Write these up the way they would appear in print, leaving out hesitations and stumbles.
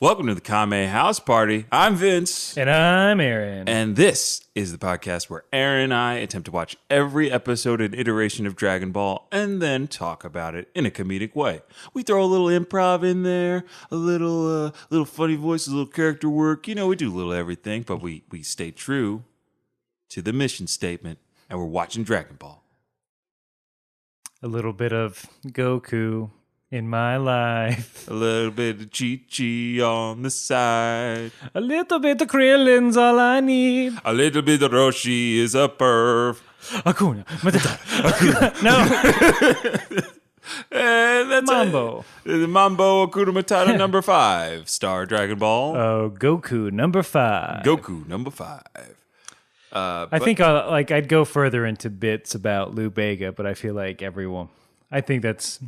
Welcome to the Kame House Party. I'm Vince. And I'm Aaron. And this is the podcast where Aaron and I attempt to watch every episode and iteration of Dragon Ball and then talk about it in a comedic way. We throw a little improv in there, a little funny voices, a little character work. You know, we do a little everything, but we stay true to the mission statement, and we're watching Dragon Ball. A little bit of Goku in my life. A little bit of Chi-Chi on the side. A little bit of Krillin's all I need. A little bit of Roshi is a perv. Akuna Matata. Akuna. No. And that's Mambo. The Mambo Akuna Matata number 5. Star Dragon Ball. Oh, Goku number 5. Goku number 5. I think I'd go further into bits about Lou Bega, but I feel like I think that's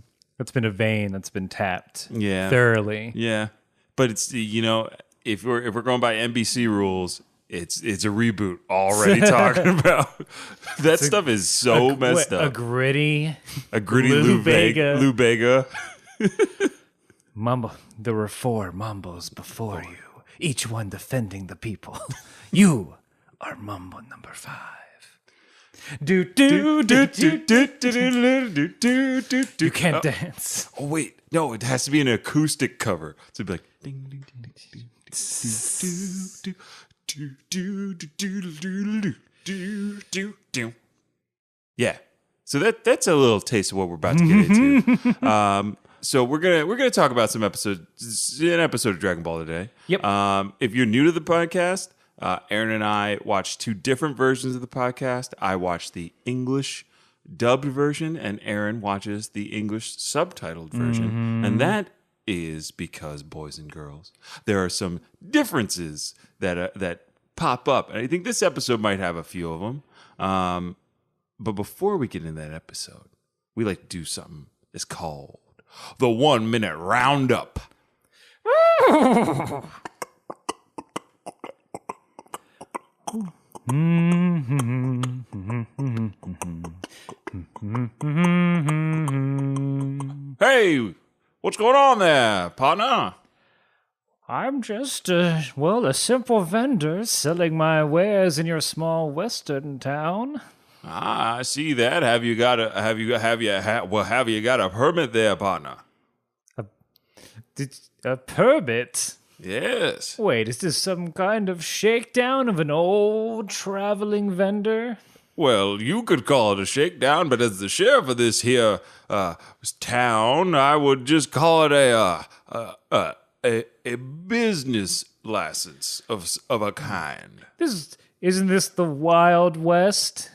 been a vein that's been tapped thoroughly. Yeah. But it's, you know, if we're going by NBC rules, it's a reboot already talking about. That stuff is so messed up. A gritty Lou Bega. Mambo, there were 4 Mambos before you, each one defending the people. You are Mambo number 5. You can't dance. Oh wait, no, it has to be an acoustic cover. So it'd be like ding ding ding ding ding. Yeah. So that's a little taste of what we're about to get into. So we're gonna talk about an episode of Dragon Ball today. Yep. If you're new to the podcast, Aaron and I watched 2 different versions of the podcast. I watched the English dubbed version, and Aaron watches the English subtitled version. Mm-hmm. And that is because, boys and girls, there are some differences that pop up. And I think this episode might have a few of them. But before we get into that episode, we like to do something that's called the 1 minute roundup. Hey, what's going on there, partner? I'm just, a simple vendor selling my wares in your small western town. Ah, I see that. Have you got a permit there, partner? A permit? Yes. Wait, is this some kind of shakedown of an old traveling vendor? Well, you could call it a shakedown, but as the sheriff of this here town, I would just call it a business license of a kind. Isn't this the Wild West?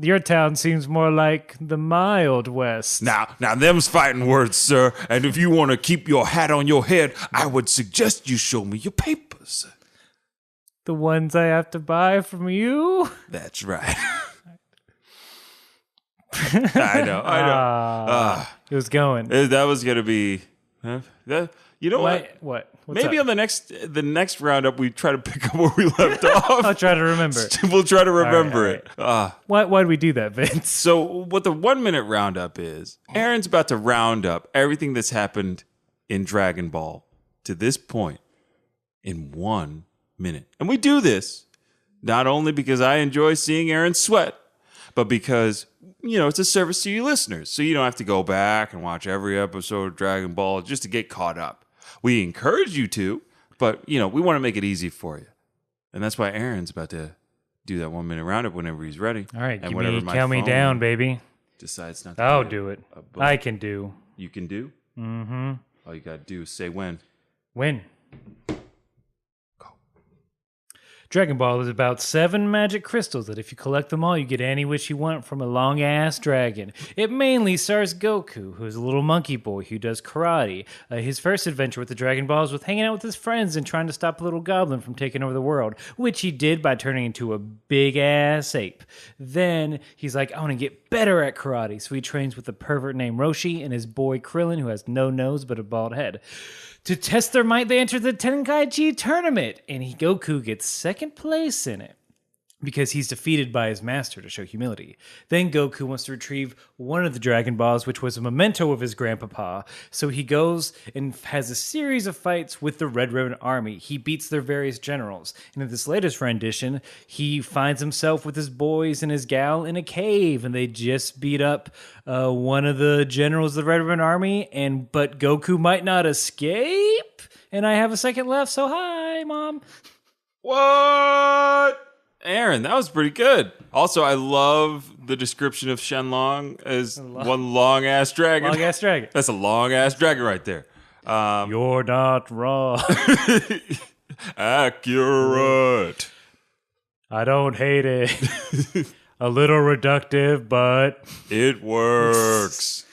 Your town seems more like the Mild West. Now, them's fighting words, sir. And if you want to keep your hat on your head, I would suggest you show me your papers. The ones I have to buy from you? That's right. I know. It was going. That was going to be... you know what? What? Maybe on the next roundup, we try to pick up where we left off. I'll try to remember. We'll try to remember it. Why'd we do that, Vince? So what the 1 minute roundup is, Aaron's about to round up everything that's happened in Dragon Ball to this point in 1 minute. And we do this not only because I enjoy seeing Aaron sweat, but because, you know, it's a service to you listeners. So you don't have to go back and watch every episode of Dragon Ball just to get caught up. We encourage you to, but, you know, we want to make it easy for you. And that's why Aaron's about to do that 1 minute roundup whenever he's ready. All right, and count me down, baby. Decides not to I'll do it. I can do. You can do? Mm-hmm. All you got to do is say when. When? Dragon Ball is about 7 magic crystals that if you collect them all, you get any wish you want from a long-ass dragon. It mainly stars Goku, who is a little monkey boy who does karate. His first adventure with the Dragon Balls was hanging out with his friends and trying to stop a little goblin from taking over the world, which he did by turning into a big-ass ape. Then he's like, I want to get better at karate, so he trains with a pervert named Roshi and his boy Krillin, who has no nose but a bald head. To test their might, they enter the Tenkaichi tournament, and Goku gets second place in it. because he's defeated by his master to show humility. Then Goku wants to retrieve one of the Dragon Balls, which was a memento of his grandpapa. So he goes and has a series of fights with the Red Ribbon Army. He beats their various generals. And in this latest rendition, he finds himself with his boys and his gal in a cave, and they just beat up one of the generals of the Red Ribbon Army, but Goku might not escape. And I have a second left, so hi, Mom. What? Aaron, that was pretty good. Also, I love the description of Shenlong as one long-ass dragon. Long-ass dragon. That's a long-ass dragon right there. You're not wrong. Accurate. I don't hate it. A little reductive, but... It works.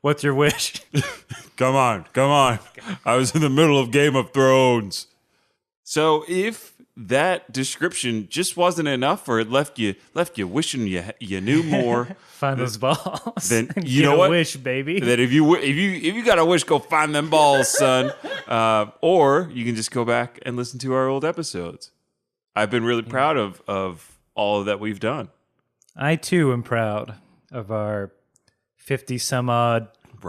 What's your wish? Come on. I was in the middle of Game of Thrones. So if that description just wasn't enough, or it left you wishing you knew more, find those balls. Then you know what? Wish, baby. That if you got a wish, go find them balls, son. Or you can just go back and listen to our old episodes. I've been really proud of all that we've done. I too am proud of our 50 some odd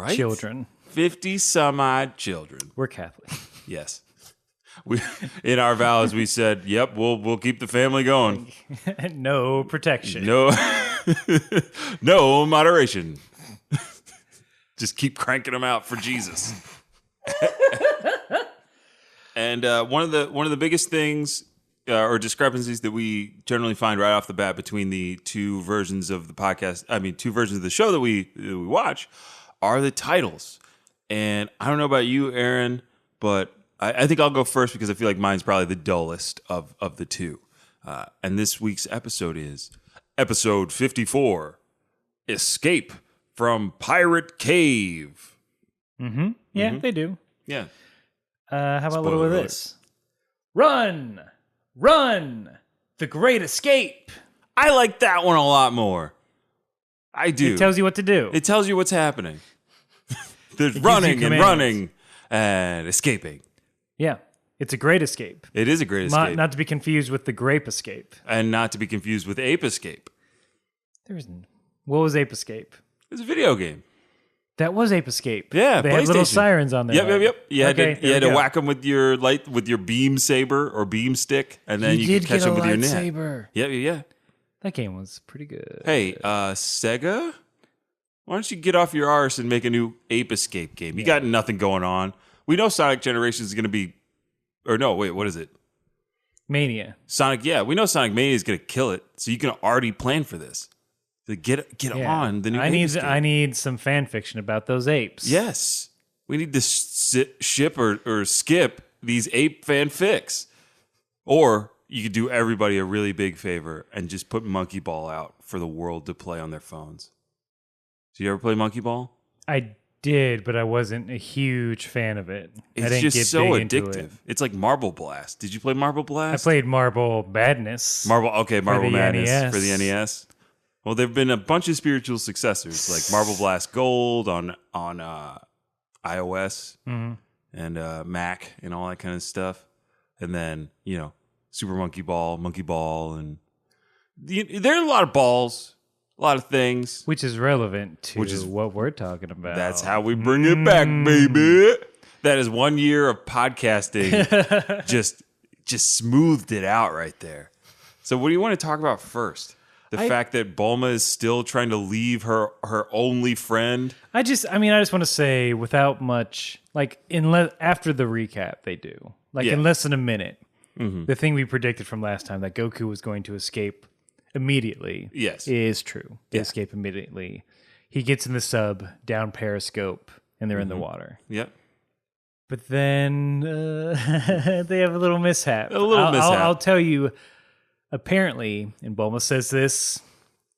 children. 50 some odd children. We're Catholic. Yes. We in our vows we said, "Yep, we'll keep the family going." No protection. No, no moderation. Just keep cranking them out for Jesus. And one of the biggest things or discrepancies that we generally find right off the bat between the two versions of the podcast, two versions of the show that we watch, are the titles. And I don't know about you, Aaron, but I think I'll go first because I feel like mine's probably the dullest of the two. And this week's episode is episode 54, Escape from Pirate Cave. Mm-hmm. Yeah, they do. Yeah. How about a little of this? Run! The Great Escape! I like that one a lot more. I do. It tells you what to do. It tells you what's happening. There's running and escaping. Yeah, it's a great escape. It is a great escape. Not to be confused with the Grape Escape. And not to be confused with Ape Escape. What was Ape Escape? It's a video game. That was Ape Escape. Yeah, they had little sirens on there. Yep. You had to whack them with your beam saber or beam stick, and then you could catch them with your net. Saber. Yeah. That game was pretty good. Hey, Sega, why don't you get off your arse and make a new Ape Escape game? You got nothing going on. We know Sonic Generations is going to be, or no, wait, what is it? Mania. Sonic, yeah, we know Sonic Mania is going to kill it, so you can already plan for this. So get on the new Ape Escape. I need some fan fiction about those apes. Yes. We need to ship or skip these ape fanfics. Or you could do everybody a really big favor and just put Monkey Ball out for the world to play on their phones. Did you ever play Monkey Ball? I did, but I wasn't a huge fan of it. I didn't just get so big into addictive. it. It's like Marble Blast. Did you play Marble Blast? I played Marble Madness. Marble Madness NES. for the NES. Well, there have been a bunch of spiritual successors, like Marble Blast Gold on iOS and Mac and all that kind of stuff. And then, Super Monkey Ball, and there are a lot of balls, a lot of things. Which is relevant to what we're talking about. That's how we bring it back, baby. That is 1 year of podcasting. just smoothed it out right there. So what do you want to talk about first? The fact that Bulma is still trying to leave her only friend. I just want to say, without much, after the recap, they do. In less than a minute, the thing we predicted from last time, that Goku was going to escape immediately, is true. They escape immediately. He gets in the sub, down periscope, and they're in the water. Yep. But then they have a little mishap. I'll tell you. Apparently, and Bulma says this,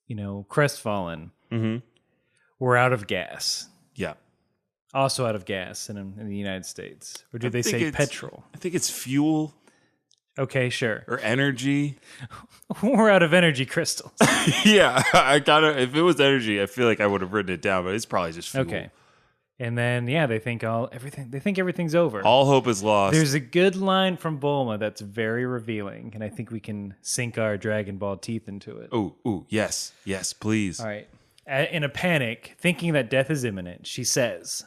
crestfallen, we're out of gas. Yeah. Also out of gas in the United States. Or do they say petrol? I think it's fuel. Okay, sure. Or energy. We're out of energy crystals. Yeah, if it was energy, I feel like I would have written it down, but it's probably just fuel. Okay. And then, they think everything's over. All hope is lost. There's a good line from Bulma that's very revealing, and I think we can sink our Dragon Ball teeth into it. Ooh, yes, please. All right. In a panic, thinking that death is imminent, she says,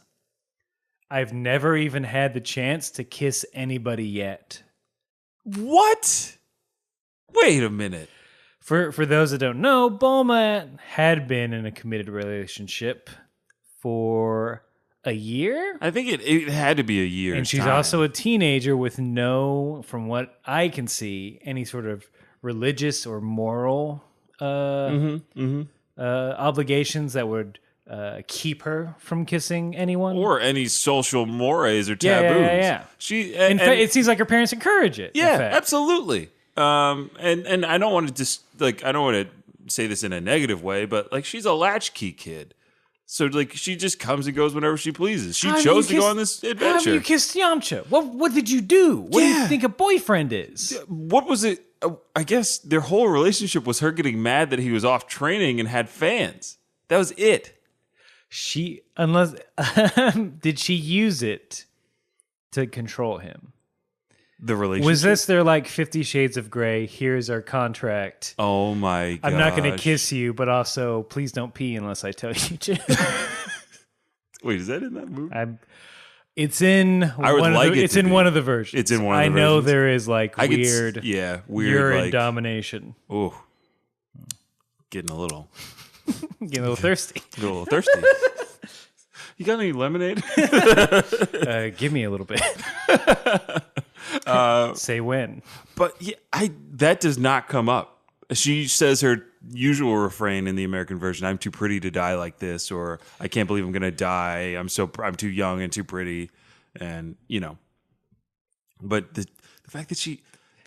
"I've never even had the chance to kiss anybody yet." What? Wait a minute. For those that don't know, Bulma had been in a committed relationship for a year? I think it had to be a year. And she's also a teenager with no, from what I can see, any sort of religious or moral obligations that would keep her from kissing anyone. Or any social mores or taboos. Yeah. In fact, it seems like her parents encourage it. Yeah, absolutely. And I don't want to just, like, I don't want to say this in a negative way, but, like, she's a latchkey kid. So, like, she just comes and goes whenever she pleases. She chose to go on this adventure. How have you kissed Yamcha? What did you do? What do you think a boyfriend is? What was it? I guess their whole relationship was her getting mad that he was off training and had fans. That was it. Did she use it to control him? The relationship? Was this their, like, 50 Shades of Grey, here's our contract. Oh, my God. I'm not going to kiss you, but also, please don't pee unless I tell you to. Wait, is that in that movie? It's in one of the versions. It's in one of the versions. I know there is, like, weird urine like, domination. Oh, getting a little thirsty. A little thirsty. You got any lemonade? Give me a little bit. Say when. But that does not come up. She says her usual refrain in the American version, "I'm too pretty to die like this," or "I can't believe I'm going to die. I'm too young and too pretty." And, but the fact that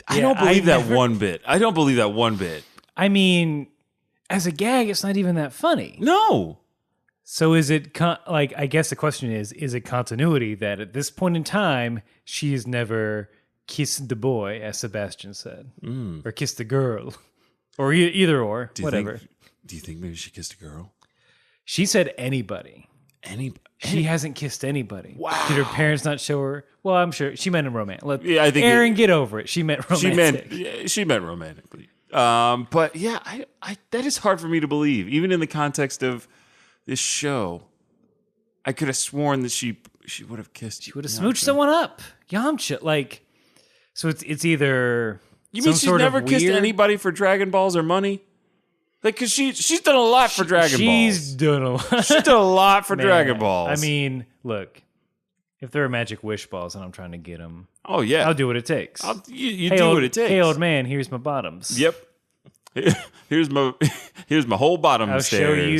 I don't believe that one bit. I don't believe that one bit. I mean, as a gag, it's not even that funny. No. So is it, I guess the question is it continuity that at this point in time, she has never kissed the boy, as Sebastian said, or kissed the girl, or either or, whatever. Do you think maybe she kissed a girl? She said anybody. She hasn't kissed anybody. Wow. Did her parents not show her? Well, I'm sure she meant romantic. I think Aaron, get over it. She meant romantic. She meant romantically. But yeah, I that is hard for me to believe, even in the context of this show. I could have sworn that she would have kissed. She would have smooched someone up. Yamcha, like, so it's either. You mean she's never kissed anybody for Dragon Balls or money? Like, cause she's done a lot for Dragon Balls. She's done a lot. She's done a lot for Dragon Balls. I mean, look, if there are magic wish balls and I'm trying to get them, oh yeah, I'll do what it takes. You do what it takes. Hey, old man, here's my bottoms. Yep. Here's my whole bottom. I'll show you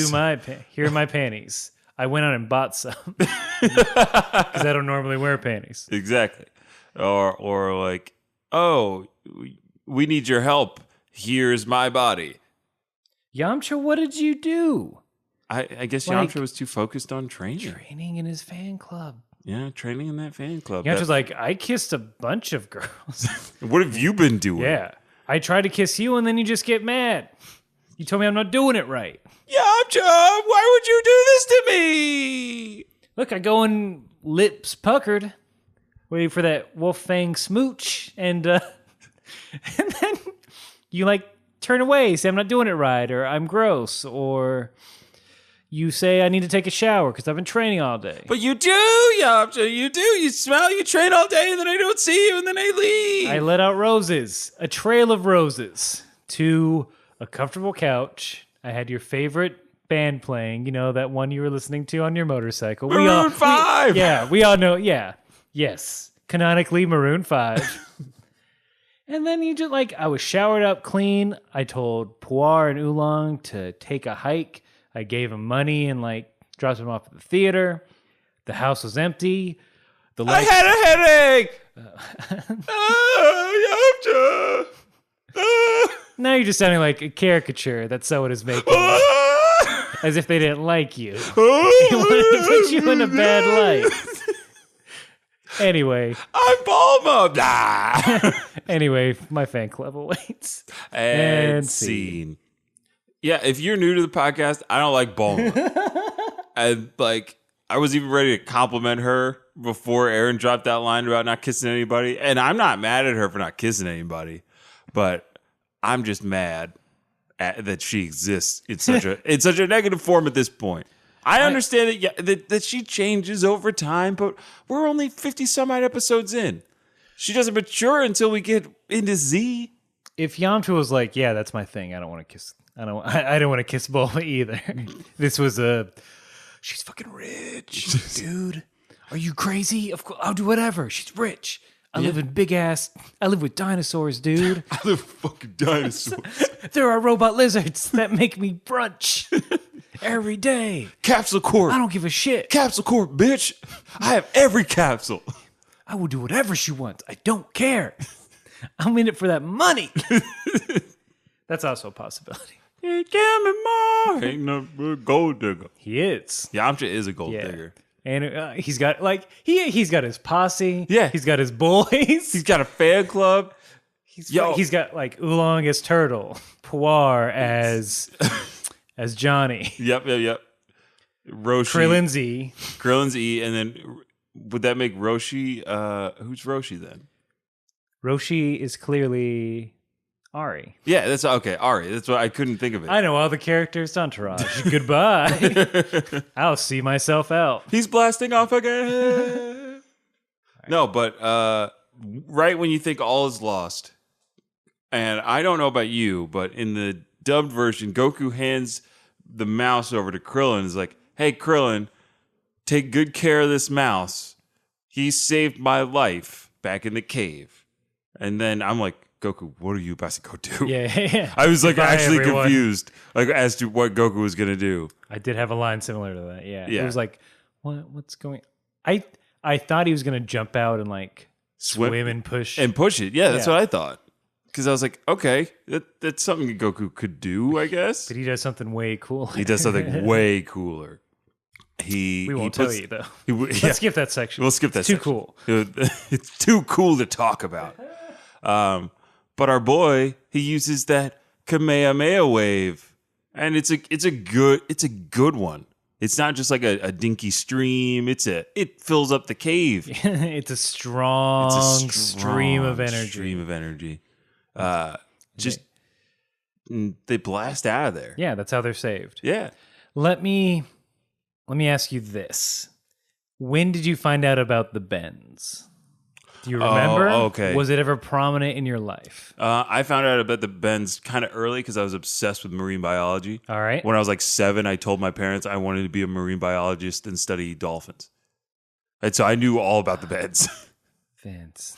here are my panties. I went out and bought some because I don't normally wear panties. Exactly. Or like, oh, we need your help. Here's my body. Yamcha, what did you do? I guess Yamcha was too focused on training. Training in his fan club. Yeah, training in that fan club. Yamcha's like, I kissed a bunch of girls. What have you been doing? Yeah. I tried to kiss you and then you just get mad. You told me I'm not doing it right. Yamcha, why would you do this to me? Look, I go in lips puckered, waiting for that wolf fang smooch, and then you like turn away, say I'm not doing it right, or I'm gross, or you say I need to take a shower because I've been training all day. But you do, Yamcha, you do. You smell, you train all day, and then I don't see you, and then I leave. I let out roses, a trail of roses, to a comfortable couch. I had your favorite band playing, that one you were listening to on your motorcycle. Maroon 5! We all know, yes. Canonically, Maroon 5. And then you just, I was showered up clean. I told Puar and Oolong to take a hike. I gave them money and, dropped them off at the theater. The house was empty. I had a headache! Yamcha! Now you're just sounding like a caricature that someone is making. As if they didn't like you. They wanted to put you in a bad light. Anyway. I'm Bulma! Anyway, my fan club awaits. And scene. Yeah, if you're new to the podcast, I don't like Bulma. And, I was even ready to compliment her before Aaron dropped that line about not kissing anybody. And I'm not mad at her for not kissing anybody, but I'm just mad that she exists in such a negative form at this point. I understand that she changes over time, but we're only 50 some odd episodes in. She doesn't mature until we get into Z. If Yamcha was like, yeah, that's my thing. I don't want to kiss. I don't want to kiss Bulma either. This was she's fucking rich, dude. Are you crazy? Of course, I'll do whatever. She's rich. I live with dinosaurs, dude. I live with fucking dinosaurs. There are robot lizards that make me brunch every day. Capsule Corp. I don't give a shit. Capsule Corp, bitch. I have every capsule. I will do whatever she wants. I don't care. I'm in it for that money. That's also a possibility. Ain't no gold digger. He is. Yamcha is a gold digger. And he's got he's got his posse. Yeah. He's got his boys. He's got a fan club. He's got like Oolong as Turtle, Puar as Johnny. Yep. Roshi. Krillin's E. And then would that make Roshi? Who's Roshi then? Roshi is clearly Ari. Yeah, that's okay. Ari. That's why I couldn't think of it. I know all the characters. Entourage. Goodbye. I'll see myself out. He's blasting off again. Right. No, but right when you think all is lost, and I don't know about you, but in the dubbed version, Goku hands the mouse over to Krillin and is like, hey, Krillin, take good care of this mouse. He saved my life back in the cave. And then I'm like, Goku, what are you about to go do? Yeah. I was like actually confused as to what Goku was going to do. I did have a line similar to that. Yeah. It was like, what's going I thought he was going to jump out and like swim and push. And push it. Yeah, that's what I thought. Because I was like, okay, that's something Goku could do, I guess. But he does something way cooler. He does something way cooler. We won't tell you, though. Let's skip that section. We'll skip that section. Too cool. It's too cool to talk about. But our boy, he uses that Kamehameha wave, and it's a good one. It's not just like a dinky stream. It fills up the cave. It's a strong stream of energy. They blast out of there. Yeah, that's how they're saved. Yeah. Let me ask you this: when did you find out about the bends? Do you remember? Oh, okay. Was it ever prominent in your life? I found out about the bends kind of early because I was obsessed with marine biology. All right. When I was like 7, I told my parents I wanted to be a marine biologist and study dolphins. And so I knew all about the bends. Vince.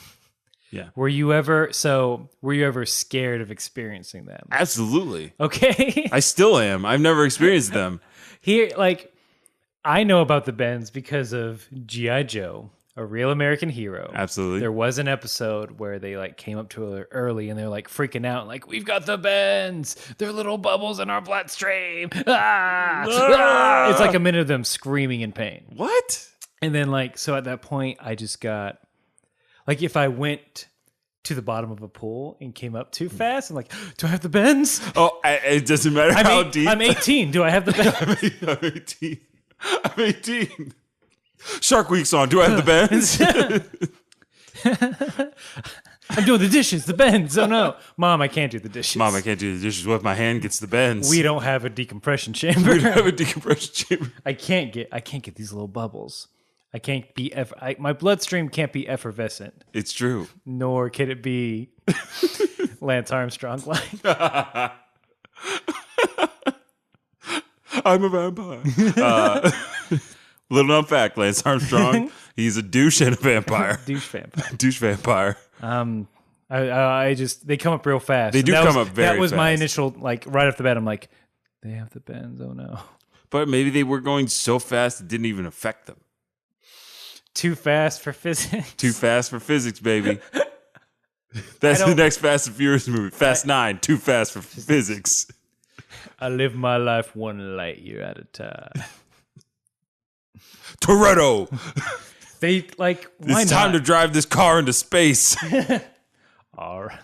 Yeah. Were you ever scared of experiencing them? Absolutely. Okay. I still am. I've never experienced them. Here, like, I know about the bends because of G.I. Joe. A Real American Hero. Absolutely. There was an episode where they like came up to her early and they're like freaking out, like, we've got the bends. They're little bubbles in our bloodstream. Ah! It's like a minute of them screaming in pain. What? And then like, so at that point, I just got, like, if I went to the bottom of a pool and came up too fast, I'm like, do I have the bends? Oh, it doesn't matter how deep. I'm 18. Do I have the bends? I'm 18. Shark Week's on. Do I have the bends? I'm doing the dishes. The bends. Oh no, Mom, I can't do the dishes. Mom, I can't do the dishes. What if my hand gets the bends? We don't have a decompression chamber. We don't have a decompression chamber. I can't get these little bubbles. I can't be my bloodstream can't be effervescent. It's true. Nor can it be Lance Armstrong like. I'm a vampire. Little known fact, Lance Armstrong, he's a douche and a vampire. Douche vampire. They come up real fast. They do come up very fast. That was my initial, like, right off the bat, I'm like, they have the bends, oh no. But maybe they were going so fast it didn't even affect them. Too fast for physics. Too fast for physics, baby. That's the next Fast and Furious movie. Fast 9, too fast for physics. I live my life one light year at a time. Toretto. They like. Why it's time to drive this car into space. All right.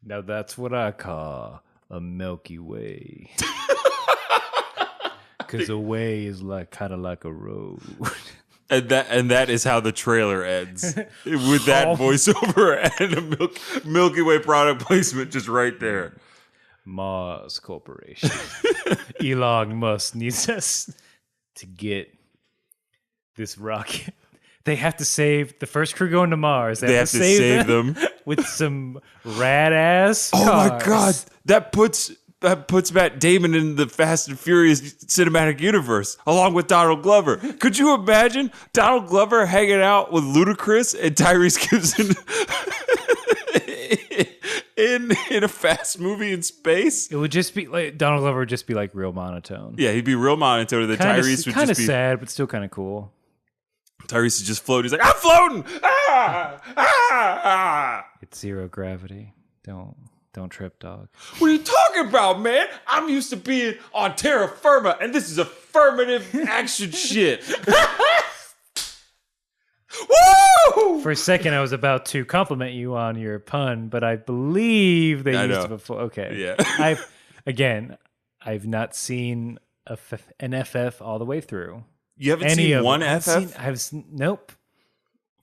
Now that's what I call a Milky Way. 'Cause a way is kind of like a road. And that is how the trailer ends, with that voiceover and a Milky Way product placement just right there. Mars Corporation. Elon Musk needs us to get this rocket. They have to save the first crew going to Mars. They have to save them with some rad ass. Oh my god, that puts Matt Damon in the Fast and Furious cinematic universe along with Donald Glover. Could you imagine Donald Glover hanging out with Ludacris and Tyrese Gibson in a fast movie in space? It would just be like Donald Glover would just be like real monotone. Yeah, he'd be real monotone. And then Tyrese would kind just of be sad, but still kind of cool. Tyrese is just floating. He's like, I'm floating. It's zero gravity. Don't trip, dog. What are you talking about, man? I'm used to being on terra firma, and this is affirmative action shit. Woo! For a second, I was about to compliment you on your pun, but I believe they used it before. Okay. Yeah. I've not seen an FF all the way through. You haven't seen one FF? Nope.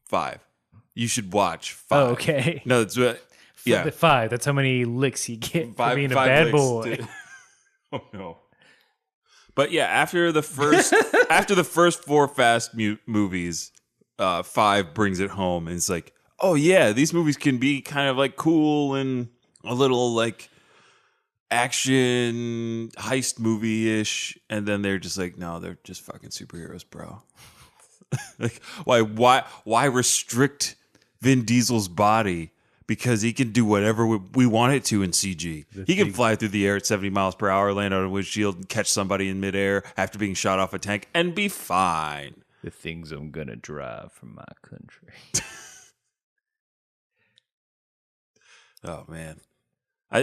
5. You should watch 5. Oh, okay. No, it's The 5. That's how many licks you get for being a 5 bad licks boy. Oh no. But yeah, after the first 4 Fast movies, 5 brings it home, and it's like, oh yeah, these movies can be kind of like cool and a little like action heist movie-ish, and then they're just like, no, they're just fucking superheroes, bro. Like, why restrict Vin Diesel's body? Because he can do whatever we want it to in CG. He can fly through the air at 70 miles per hour, land on a windshield, and catch somebody in midair after being shot off a tank, and be fine. The things I'm gonna drive from my country. Oh man,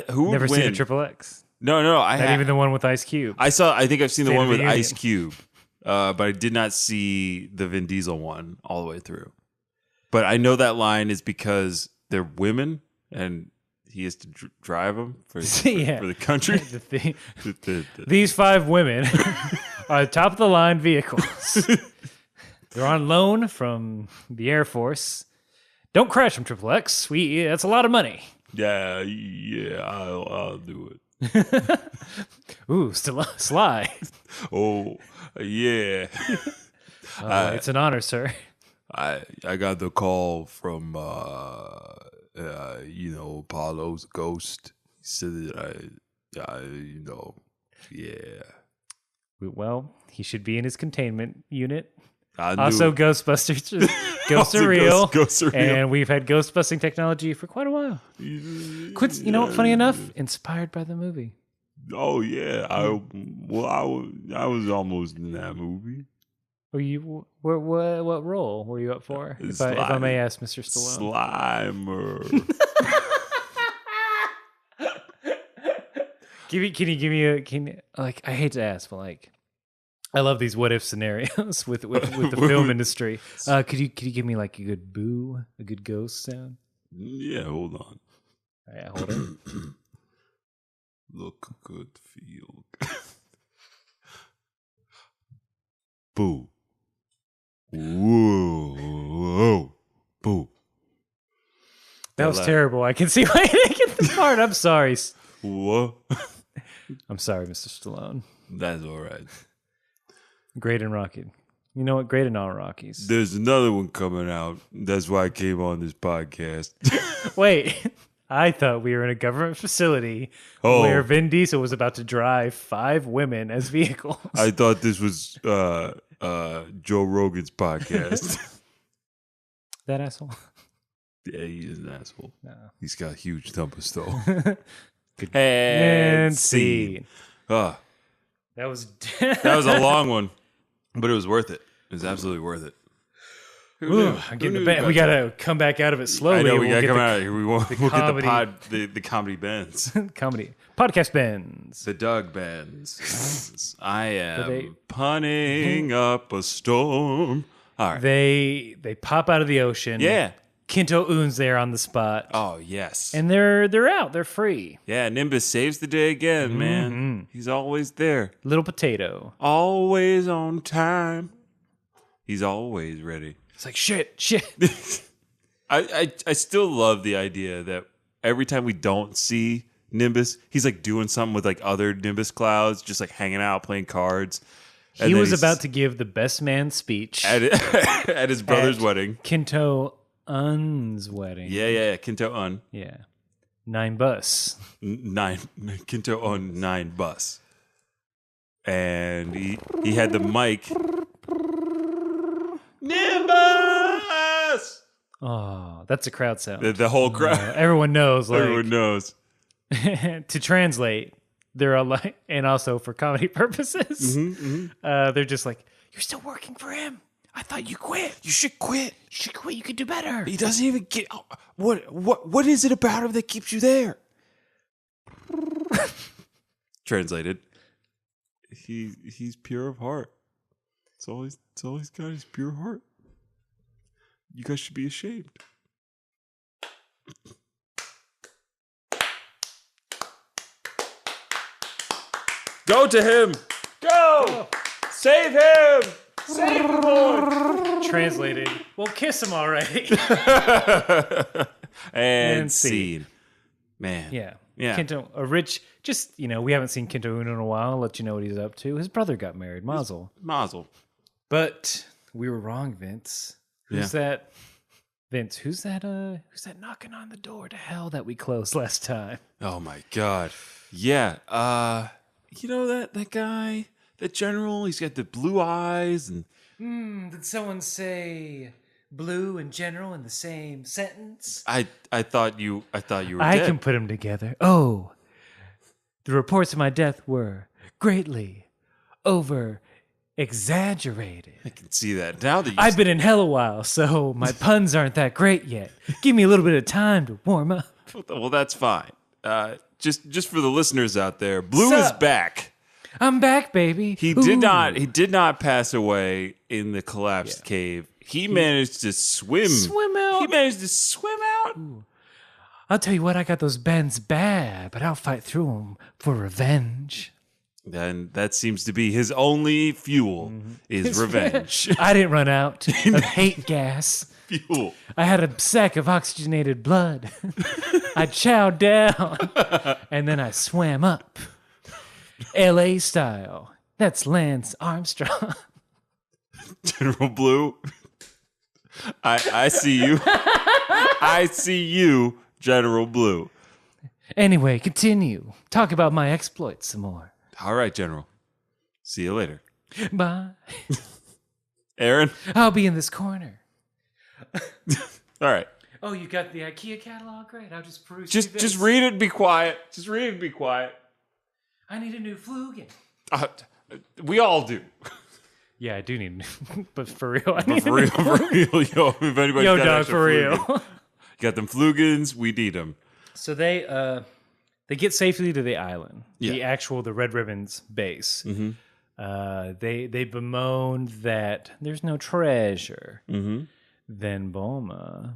who would Never win? seen a Triple X. No, I Not even the one with Ice Cube. I think I've seen the State one of with the Union. Ice Cube, but I did not see the Vin Diesel one all the way through. But I know that line is because they're women, and he has to drive them for the country. These 5 women are top of the line vehicles. They're on loan from the Air Force. Don't crash them, Triple X. That's a lot of money. Yeah, I'll do it. Ooh, Sly. Oh, yeah. It's an honor, sir. I got the call from Apollo's ghost. He said that yeah. Well, he should be in his containment unit. Also, Ghostbusters. Ghosts are real. Ghosts are real. And we've had ghost busting technology for quite a while. You know what? Funny enough, inspired by the movie. Oh yeah, I was almost in that movie. Were you? What role were you up for? If I may ask, Mr. Stallone. Slimer. Can you give me I hate to ask, but like, I love these what if scenarios with the film industry. Could you give me like a good boo, a good ghost sound? Yeah, hold on. Yeah, hold it. Look good, feel good. Boo. Whoa. Boo. That was terrible. I can see why you didn't get the part. I'm sorry. What? I'm sorry, Mr. Stallone. That's all right. Great and Rocky. You know what? Great and all Rockies. There's another one coming out. That's why I came on this podcast. Wait. I thought we were in a government facility where Vin Diesel was about to drive 5 women as vehicles. I thought this was Joe Rogan's podcast. That asshole? Yeah, he is an asshole. No. He's got huge numbers, though. Good. And scene. That was a long one, but it was worth it. It was absolutely worth it. Ooh, I'm getting we gotta come back out of it slowly. I know we gotta come out of here. We'll get the comedy bends. Comedy podcast bends. The Doug bends. I am punning up a storm. All right. They pop out of the ocean. Yeah. Kinto Un's there on the spot. Oh, yes. And they're out. They're free. Yeah, Nimbus saves the day again, man. He's always there. Little potato. Always on time. He's always ready. It's like, shit. I still love the idea that every time we don't see Nimbus, he's like doing something with like other Nimbus clouds, just like hanging out, playing cards. He was about to give the best man speech at his brother's wedding. Kinto Un's wedding. Yeah, Kinto Un. Yeah. 9 bus. Kinto Un 9 bus. And he had the mic. Nimbus! Oh, that's a crowd sound. The whole crowd. Everyone knows. Like, Everyone knows. To translate, they're all like, and also for comedy purposes, they're just like, "You're still working for him? I thought you quit. You should quit. You should quit. You could do better." He doesn't even get. What is it about him that keeps you there? Translated. He's pure of heart. It's all he's got is pure heart. You guys should be ashamed. Go to him. Go. Save him. Save the boy. Translated. Well, kiss him already. and scene. Man. Yeah. Yeah. Kinto, a rich, just, we haven't seen Kinto Un in a while. I'll let you know what he's up to. His brother got married, Mazel. Mazel. But we were wrong, Vince. Who's that? Vince, who's that knocking on the door to hell that we closed last time? Oh my God. Yeah. That guy, that general, he's got the blue eyes and did someone say blue and general in the same sentence? I thought you were dead. I can put them together. Oh, the reports of my death were greatly over exaggerated. I can see that now that I've been in hell a while, so my puns aren't that great yet. Give me a little bit of time to warm up. Well, that's fine. Just for the listeners out there, Blue Sup? is back. I'm back, baby. He did not pass away in the collapsed cave. He managed to swim out. He managed to swim out. Ooh. I'll tell you what, I got those bends bad, but I'll fight through them for revenge. Then that seems to be his only fuel is revenge. I didn't run out of hate gas. Fuel. I had a sack of oxygenated blood. I chowed down, and then I swam up. L.A. style. That's Lance Armstrong. General Blue. I see you. I see you, General Blue. Anyway, continue. Talk about my exploits some more. All right, General. See you later. Bye. Aaron? I'll be in this corner. All right. Oh, you got the Ikea catalog? Great. I'll just peruse Just this. read it and be quiet. Just read it and be quiet. I need a new Flugen. We all do. Yeah, I do need but for real. I need For real, yo. If anybody's Yo, got dog, extra for real. Flugen, got them Flugans, we need them. So they get safely to the island, Yeah. the Red Ribbon's base. Mm-hmm. They bemoaned that there's no treasure. Mm-hmm. Then Bulma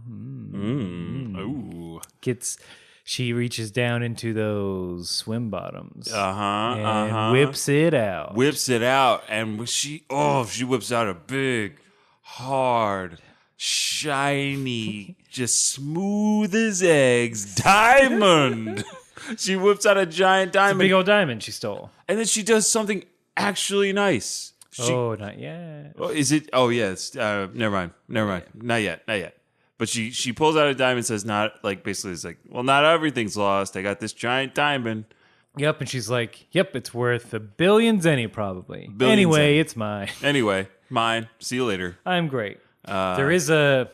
she reaches down into those swim bottoms and whips it out. Whips it out, and she whips out a big, hard, shiny, just smooth as eggs diamond. She whips out a giant diamond. It's a big old diamond she stole. And then she does something actually nice. Not yet. Oh, is it? Oh, yes. Never mind. Not yet. But she pulls out a diamond and says, not like, basically it's like, well, not everything's lost. I got this giant diamond. Yep. And she's like, yep, it's worth $1 billion probably. Billions It's mine. Anyway, mine. See you later. I'm great. There is at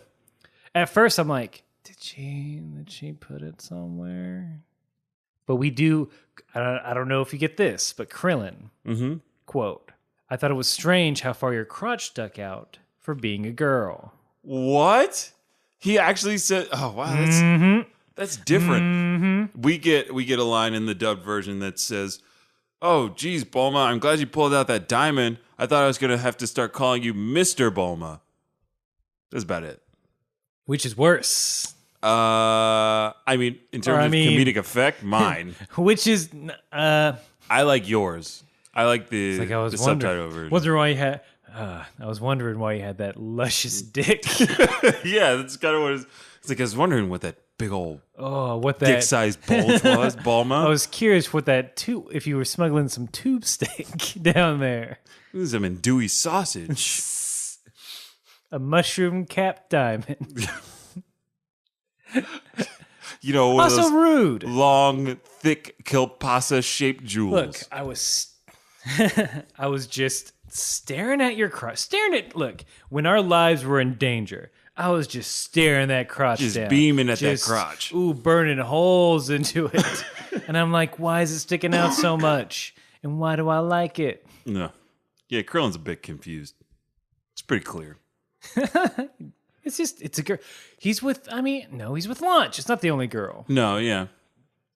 first I'm like, did she put it somewhere? But we do, I don't know if you get this, but Krillin, quote, I thought it was strange how far your crotch stuck out for being a girl. What? He actually said, oh, wow, that's different. We get a line in the dubbed version that says, oh, geez, Bulma, I'm glad you pulled out that diamond. I thought I was going to have to start calling you Mr. Bulma. That's about it. Which is worse? I mean, in terms of comedic effect, mine. Which is... I like yours. I like the subtitle version. I was wondering why you had that luscious dick. Yeah, that's kind of what it's like. I was wondering what that big old what that dick-sized bulge was, Bulma. I was curious what that if you were smuggling some tube steak down there. Some andouille sausage. A mushroom cap diamond. You know, one also of those rude. long, thick kilpasa-shaped jewels. Look, I was just staring at your crotch. Look, when our lives were in danger, I was just staring that crotch just down. Beaming at that crotch. Ooh, burning holes into it. And I'm like, why is it sticking out so much? And why do I like it? No. Yeah, Krillin's a bit confused. It's pretty clear. It's a girl. He's with Launch. It's not the only girl. No, yeah.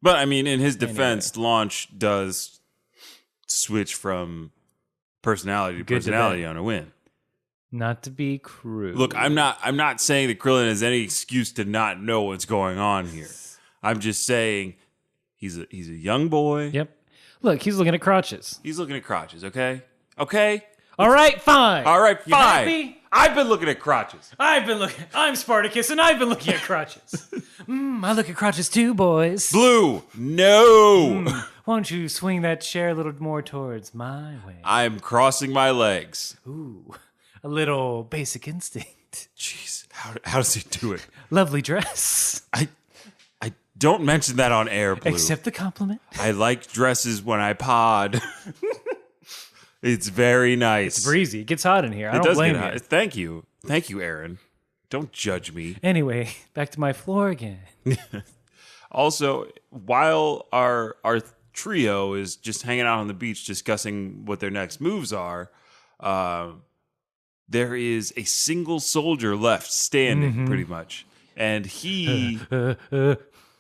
But, I mean, in his defense, Launch does switch from personality to personality on a win. Not to be crude. Look, I'm not saying that Krillin has any excuse to not know what's going on here. I'm just saying he's a young boy. Yep. Look, he's looking at crotches. He's looking at crotches, okay? Okay? All right, fine. All right, You fine. happy? I've been looking at crotches. I'm Spartacus, and I've been looking at crotches. I look at crotches too, boys. Blue, no. Why don't you swing that chair a little more towards my way? I'm crossing my legs. Ooh, a little basic instinct. Jeez, how does he do it? Lovely dress. I don't mention that on air, Blue. Accept the compliment. I like dresses when I pod. It's very nice. It's breezy. It gets hot in here. I don't blame you. Thank you. Thank you, Aaron. Don't judge me. Anyway, back to my floor again. Also, while our trio is just hanging out on the beach discussing what their next moves are, there is a single soldier left standing, pretty much. And he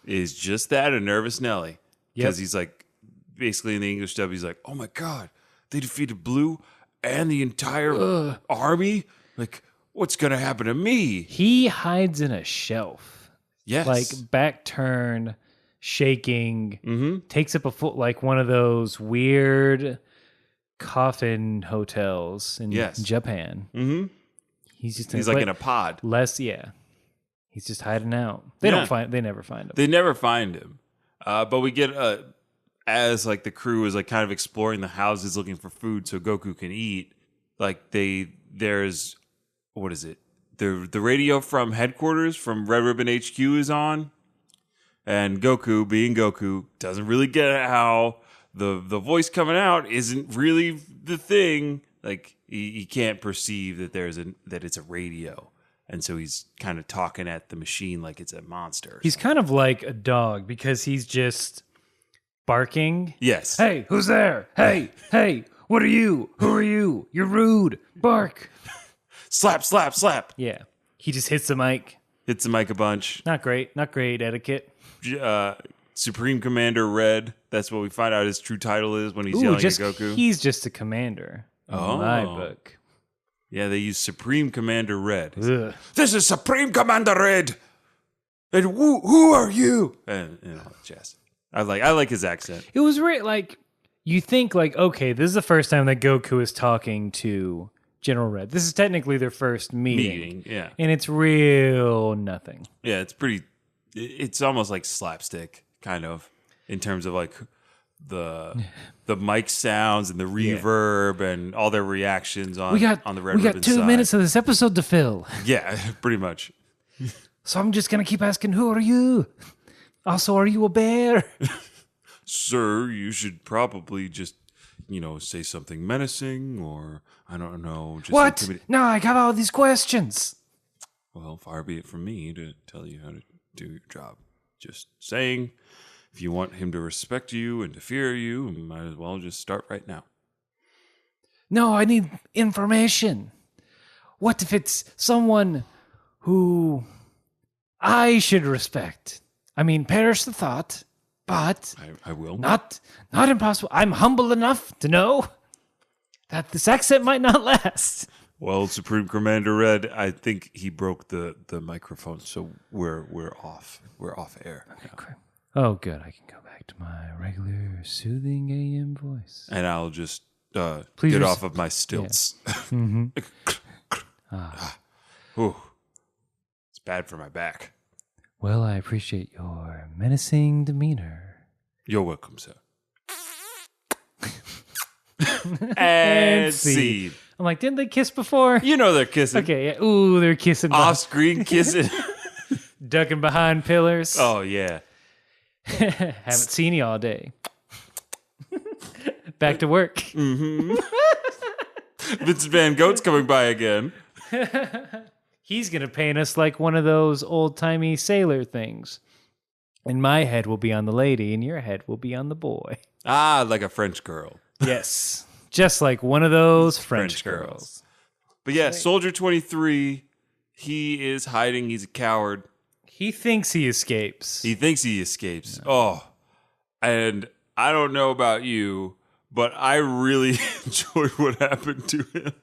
is just that, a nervous Nelly. Because he's like, basically in the English dub, he's like, oh my God, they defeated Blue and the entire army? Like, what's going to happen to me? He hides in a shelf. Yes. Like back turn, shaking, takes up a foot like one of those weird coffin hotels in Japan. Mm-hmm. He's like in a pod. He's just hiding out. They never find him. They never find him. But we get as like the crew is like kind of exploring the houses looking for food so Goku can eat. Like there's what is it? The radio from headquarters from Red Ribbon HQ is on, and Goku, being Goku, doesn't really get how the voice coming out isn't really the thing. Like he can't perceive that that it's a radio. And so he's kind of talking at the machine like it's a monster. He's kind of like a dog because he's just barking. Yes. Hey, who's there? Hey, what are you? Who are you? You're rude. Bark. Slap, slap, slap. Yeah. He just hits the mic. Hits the mic a bunch. Not great etiquette. Supreme Commander Red. That's what we find out his true title is when he's yelling at Goku. He's just a commander in my book. Yeah, they use Supreme Commander Red. Ugh. This is Supreme Commander Red. And who are you? And jazz. I like his accent. It was like you think like, okay, this is the first time that Goku is talking to General Red. This is technically their first meeting. Yeah. And it's real nothing. Yeah, it's almost like slapstick kind of in terms of like the mic sounds and the reverb and all their reactions on the Red Ribbon side. We got 2 minutes of this episode to fill. Yeah, pretty much. So I'm just going to keep asking, who are you? Also, are you a bear? Sir, you should probably just, say something menacing or, I don't know. Just what? No, I got all these questions. Well, far be it from me to tell you how to do your job. Just saying, if you want him to respect you and to fear you, you might as well just start right now. No, I need information. What if it's someone who I should respect? I mean, perish the thought, but I will. Not impossible. I'm humble enough to know that this accent might not last. Well, Supreme Commander Red, I think he broke the microphone, so we're off. We're off air. Okay. Oh, good. I can go back to my regular soothing AM voice. And I'll just Please get off of my stilts. Mm-hmm. Ooh, it's bad for my back. Well, I appreciate your menacing demeanor. You're welcome, sir. And scene. I'm like, didn't they kiss before? You know they're kissing. Okay, yeah. Ooh, they're kissing. Off-screen kissing. Ducking behind pillars. Oh, yeah. Haven't seen you all day. Back to work. Mm-hmm. Vincent Van Gogh's coming by again. He's going to paint us like one of those old-timey sailor things. And my head will be on the lady, and your head will be on the boy. Ah, like a French girl. Yes. Just like one of those French girls. But yeah, Soldier 23, he is hiding. He's a coward. He thinks he escapes. He thinks he escapes. No. Oh, and I don't know about you, but I really enjoyed what happened to him.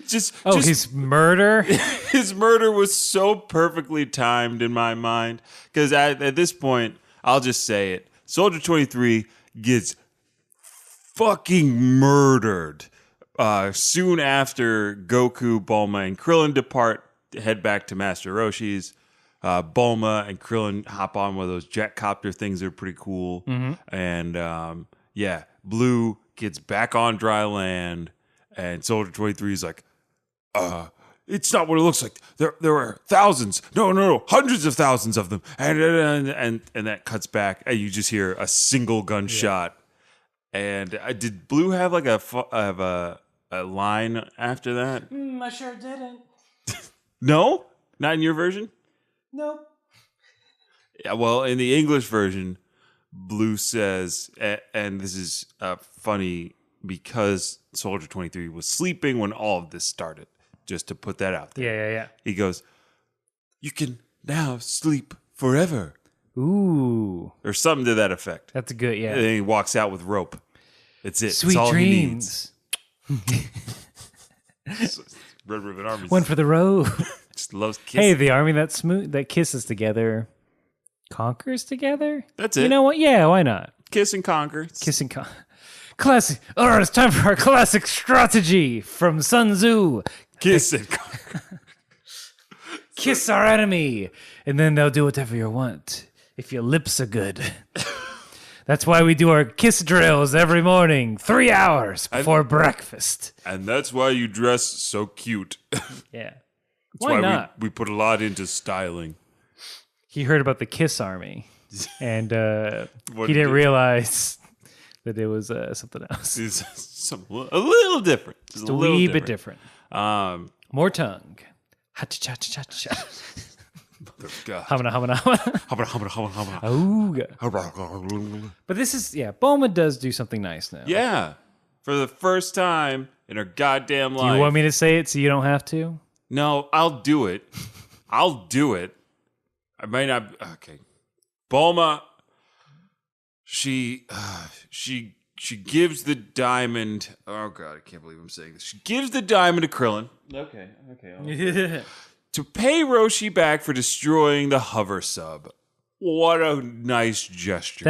His murder? His murder was so perfectly timed in my mind. Because at this point, I'll just say it. Soldier 23 gets fucking murdered soon after Goku, Bulma, and Krillin head back to Master Roshi's. Bulma and Krillin hop on one of those jet copter things that are pretty cool. Mm-hmm. And Blue gets back on dry land, and Soldier 23 is like, it's not what it looks like. There are thousands, no, hundreds of thousands of them, and that cuts back, and you just hear a single gunshot. Yeah. And did Blue have like a line after that? I sure didn't. No, not in your version. Nope. Yeah, well, in the English version, Blue says, and this is funny because Soldier 23 was sleeping when all of this started. Just to put that out there. Yeah. He goes, "You can now sleep forever." Ooh. Or something to that effect. That's good, yeah. And then he walks out with rope. That's it. Sweet That's all dreams. He needs. Red Ribbon Army. One for the road. Just loves kissing. Hey, the army that kisses together conquers together? That's it. You know what? Yeah, why not? Kiss and conquer. Classic. All right, it's time for our classic strategy from Sun Tzu. Kiss and conquer. Kiss our enemy, and then they'll do whatever you want if your lips are good. That's why we do our kiss drills every morning, 3 hours before breakfast. And that's why you dress so cute. Yeah. That's why not? We put a lot into styling. He heard about the Kiss Army, and he didn't realize that it was something else. It's a little different. Just a wee bit different. More tongue. Ha-cha-cha-cha-cha. Hamana. But this is, Bulma does do something nice now. Yeah. For the first time in her goddamn life. Do you want me to say it so you don't have to? No, I'll do it. I might not. Okay. Bulma, she gives the diamond. Oh, God, I can't believe I'm saying this. She gives the diamond to Krillin. Okay. To pay Roshi back for destroying the hover sub. What a nice gesture.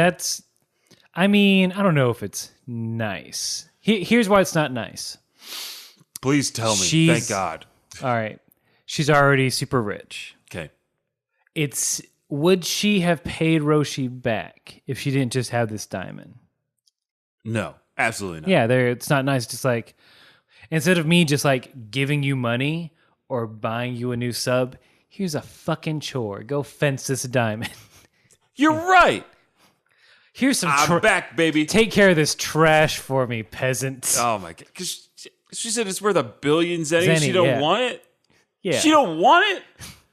I don't know if it's nice. Here's why it's not nice. Please tell me. Thank God. All right. She's already super rich. Okay. Would she have paid Roshi back if she didn't just have this diamond? No, absolutely not. Yeah, it's not nice. Just like, instead of me just like giving you money or buying you a new sub, here's a fucking chore. Go fence this diamond. You're right. Here's some I'm back, baby. Take care of this trash for me, peasant. Oh, my God. Because she said it's worth $1 billion, Zenny. She don't want it? Yeah. She don't want it?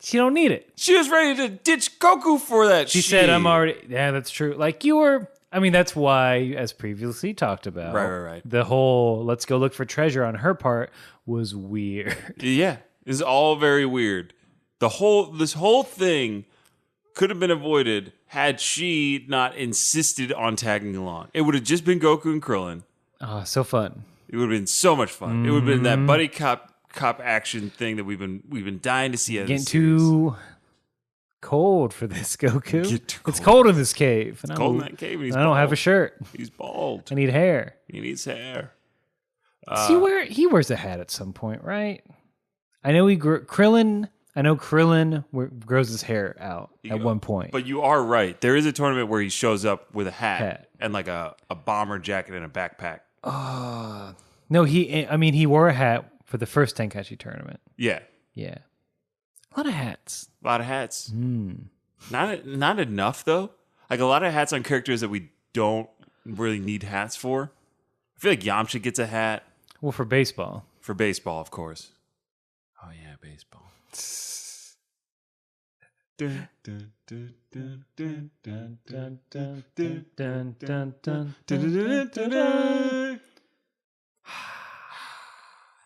She don't need it. She was ready to ditch Goku for that She said, I'm already... Yeah, that's true. Like, you were... that's why, as previously talked about... Right. The whole let's go look for treasure on her part was weird. Yeah. It's all very weird. This whole thing could have been avoided had she not insisted on tagging along. It would have just been Goku and Krillin. Oh, so fun. It would have been so much fun. Mm-hmm. It would have been that buddy cop cop action thing that we've been dying to see. Getting too cold for this, Goku. Get too It's cold in this cave. It's cold in that cave. And he's I don't have a shirt. He's bald. I need hair. He needs hair. He wears a hat at some point, right? I know Krillin grows his hair out at one point. But you are right. There is a tournament where he shows up with a hat. And like a bomber jacket and a backpack. No, he wore a hat for the first Tenkaichi tournament. Yeah. Yeah. A lot of hats. A lot of hats. Not enough, though. Like a lot of hats on characters that we don't really need hats for. I feel like Yamcha gets a hat. Well, for baseball. For baseball, of course. Oh, yeah, baseball. Dun, dun, dun, dun, dun, dun, dun, dun, dun, dun, dun, dun, dun, dun, dun.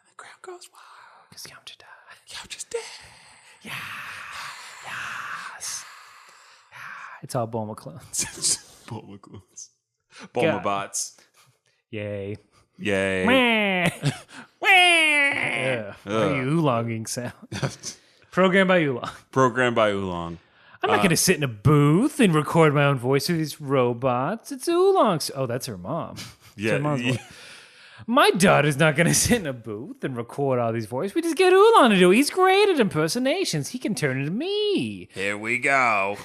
The crowd goes wild. Because Yamcha died. Yamcha's dead. Yeah. Yes. It's all Bulma clones. Bulma clones. Bulma bots. Yay. Yay. Yeah. Oolonging sound. Programmed by Oolong. Programmed by Oolong. I'm not going to sit in a booth and record my own voice with these robots. It's Oolong's. Oh, that's her mom. Yeah. My daughter's not going to sit in a booth and record all these voices. We just get Oolong to do it. He's great at impersonations. He can turn into me. Here we go.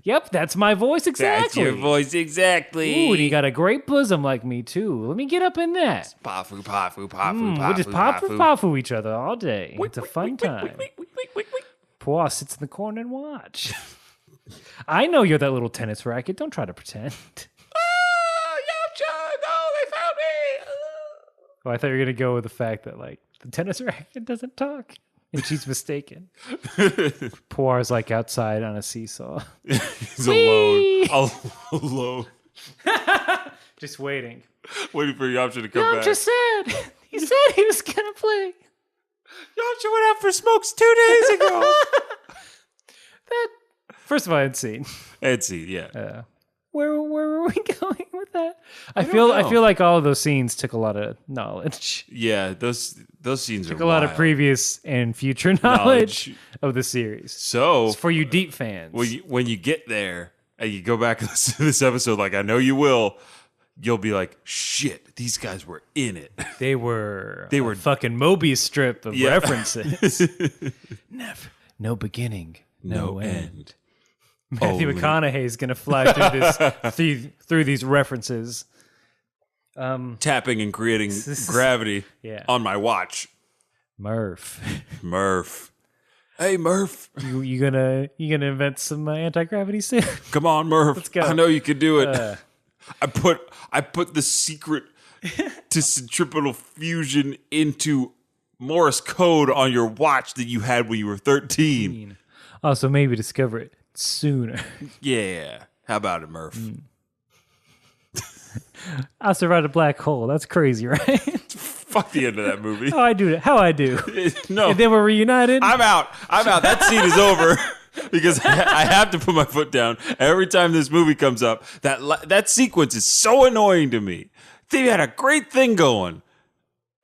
Yep, that's my voice exactly. That's your voice exactly. Ooh, and you got a great bosom like me, too. Let me get up in that. Pafu, pafu, pafu, pafu. We'll just pafu each other all day. It's a fun time. Poir sits in the corner and watch. I know you're that little tennis racket. Don't try to pretend. Yamcha! No, they found me! Oh, I thought you were going to go with the fact that, like, the tennis racket doesn't talk. And she's mistaken. Poir's, like, outside on a seesaw. He's alone. Alone. Just waiting. Waiting for Yamcha to come back. Yamcha said. He said he was going to play. Yamcha went out for smokes 2 days ago. First of all, I'd seen. Yeah. Where were we going with that? I feel like all of those scenes took a lot of knowledge. Yeah, those scenes took are a lot wild. of previous and future knowledge of the series. So it's for you deep fans. When you get there and you go back and listen to this episode, like I know you will, you'll be like, shit, these guys were in it. They were a fucking Mobius strip of references. Never, no beginning, no end. Matthew McConaughey is going to fly through these references. Tapping and creating gravity on my watch. Murph. Hey, Murph. You gonna invent some anti-gravity soon? Come on, Murph. Let's go. I know you can do it. I put the secret to centripetal fusion into Morse code on your watch that you had when you were 13. Also, maybe discover it sooner. Yeah. How about it, Murph? I survived a black hole. That's crazy, right? Fuck the end of that movie. How I do. No. If they were reunited? I'm out. That scene is over. Because I have to put my foot down every time this movie comes up. That sequence is so annoying to me. They had a great thing going.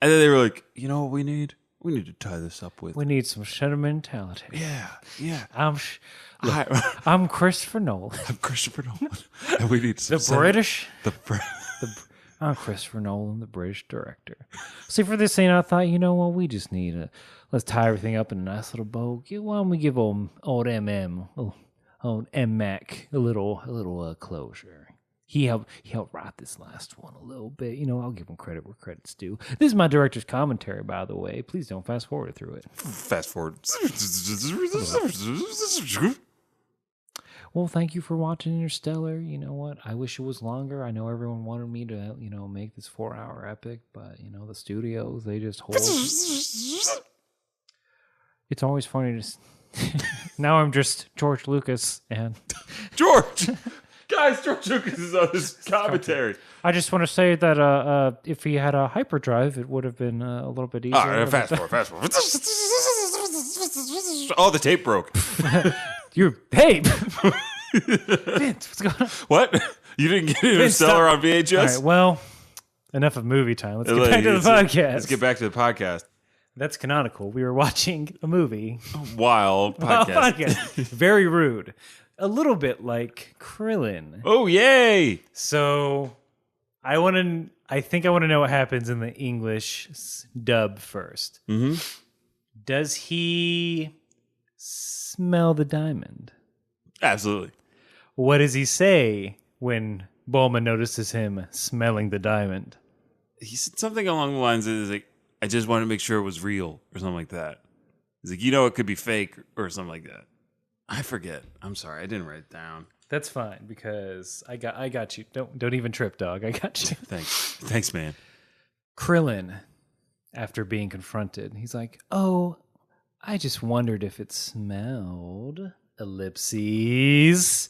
And then they were like, you know what we need? We need to tie this up with. We need some sentimentality. Yeah. I'm Christopher Nolan. And we need some British. I'm Christopher Nolan, the British director. See, for this scene, I thought, you know what? We just need let's tie everything up in a nice little bow. Why don't we give old M-Mac a little closure? He helped write this last one a little bit. You know, I'll give him credit where credit's due. This is my director's commentary, by the way. Please don't fast forward through it. Fast forward. Well, thank you for watching Interstellar. You know what? I wish it was longer. I know everyone wanted me to, make this 4-hour epic, but, the studios, they just hold. It's always funny to... Now I'm just George Lucas and... George! Guys, George Lucas is on this commentary. I just want to say that if he had a hyperdrive, it would have been a little bit easier. Fast forward. Oh, the tape broke. Hey! Vince, what's going on? What? You didn't get Interstellar on VHS? All right, well, enough of movie time. Let's get back to the podcast. Let's get back to the podcast. That's canonical. We were watching a movie. Wild podcast. Very rude. A little bit like Krillin. Oh, yay! So I think I want to know what happens in the English dub first. Mm-hmm. Does he smell the diamond? Absolutely. What does he say when Bulma notices him smelling the diamond? He said something along the lines of, like, I just wanted to make sure it was real or something like that. He's like, it could be fake or something like that. I forget. I'm sorry. I didn't write it down. That's fine because I got you. Don't even trip, dog. I got you. Thanks, man. Krillin, after being confronted, he's like, "Oh, I just wondered if it smelled." Ellipses.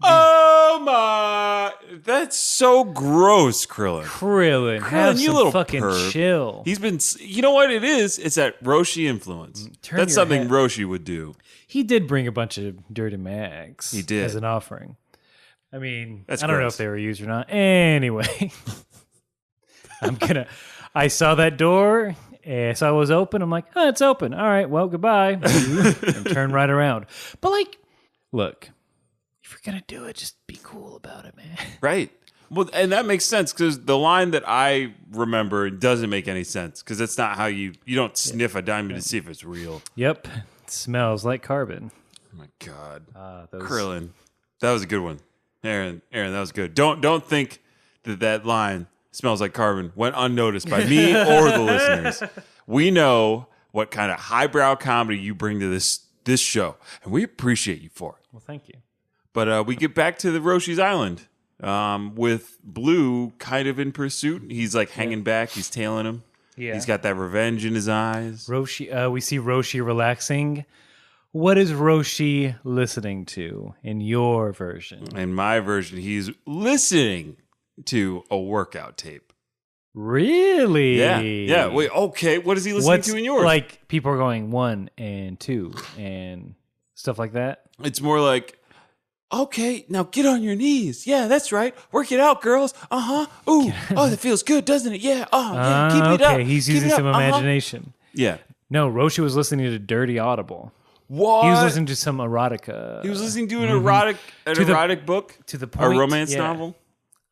Oh my! That's so gross, Krillin. Have you some little fucking perv. chill. He's been. You know what it is? It's that Roshi influence. That's something Roshi would do. He did bring a bunch of dirty mags. He did as an offering. I mean, That's I don't know gross. if they were used or not. Anyway, I saw that door. So I was open. I'm like, oh, it's open. All right, well, goodbye. And turn right around. But like, look, if you're going to do it, just be cool about it, man. Right. Well, and that makes sense because the line that I remember doesn't make any sense because that's not how you don't sniff a diamond to see if it's real. Yep. It smells like carbon. Oh my God. Those... Krillin. That was a good one. Aaron, that was good. Don't think that line smells like carbon went unnoticed by me or the listeners. We know what kind of highbrow comedy you bring to this show, and we appreciate you for it. Well, thank you. But we get back to the Roshi's Island with Blue kind of in pursuit. He's like hanging back. He's tailing him. Yeah. He's got that revenge in his eyes. Roshi. We see Roshi relaxing. What is Roshi listening to in your version? In my version, he's listening to a workout tape. Really? Yeah. Wait, okay. What is he listening to in yours? Like people are going 1 and 2 and stuff like that? It's more like, okay, now get on your knees. Yeah, that's right. Work it out, girls. Uh-huh. Ooh. Oh, that feels good, doesn't it? Yeah. Oh, yeah. Keep it up. Okay, he's using some imagination. Yeah. No, Roshi was listening to Dirty Audible. What? He was listening to some erotica. He was listening to an erotic book? To the point. A romance novel?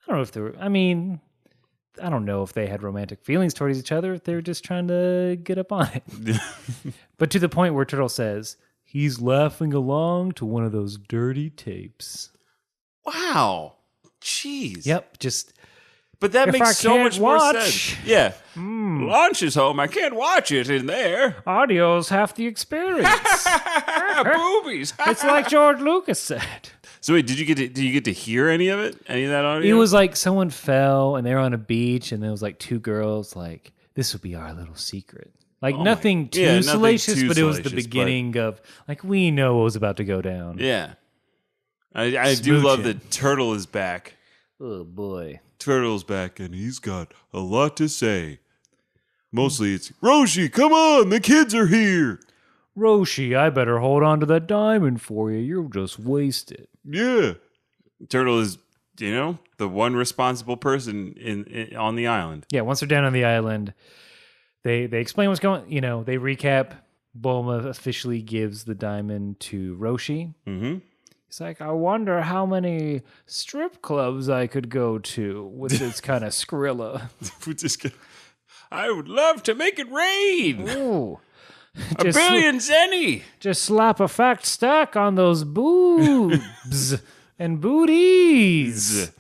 I don't know if they were... I mean, I don't know if they had romantic feelings towards each other. If they were just trying to get up on it. But to the point where Turtle says... He's laughing along to one of those dirty tapes. Wow. Jeez. Yep, just... But that makes so much more sense. Yeah. Launch is home. I can't watch it in there. Audio's half the experience. Boobies. It's like George Lucas said. So wait, did you get to hear any of it? Any of that audio? It was like someone fell and they were on a beach and there was like 2 girls like, this will be our little secret. Like nothing too salacious, but it was the beginning of like we know what was about to go down. Yeah, I do love that Turtle is back. Oh boy, Turtle's back, and he's got a lot to say. Mostly, it's Roshi. Come on, the kids are here. Roshi, I better hold on to that diamond for you. You'll just waste it. Yeah, Turtle is the one responsible person in on the island. Yeah, once they're down on the island. They explain what's going. They recap. Bulma officially gives the diamond to Roshi. Mm-hmm. He's like, I wonder how many strip clubs I could go to with this kind of Skrilla. I would love to make it rain. Ooh. A billion zenny. Just slap a fact stack on those boobs and booties.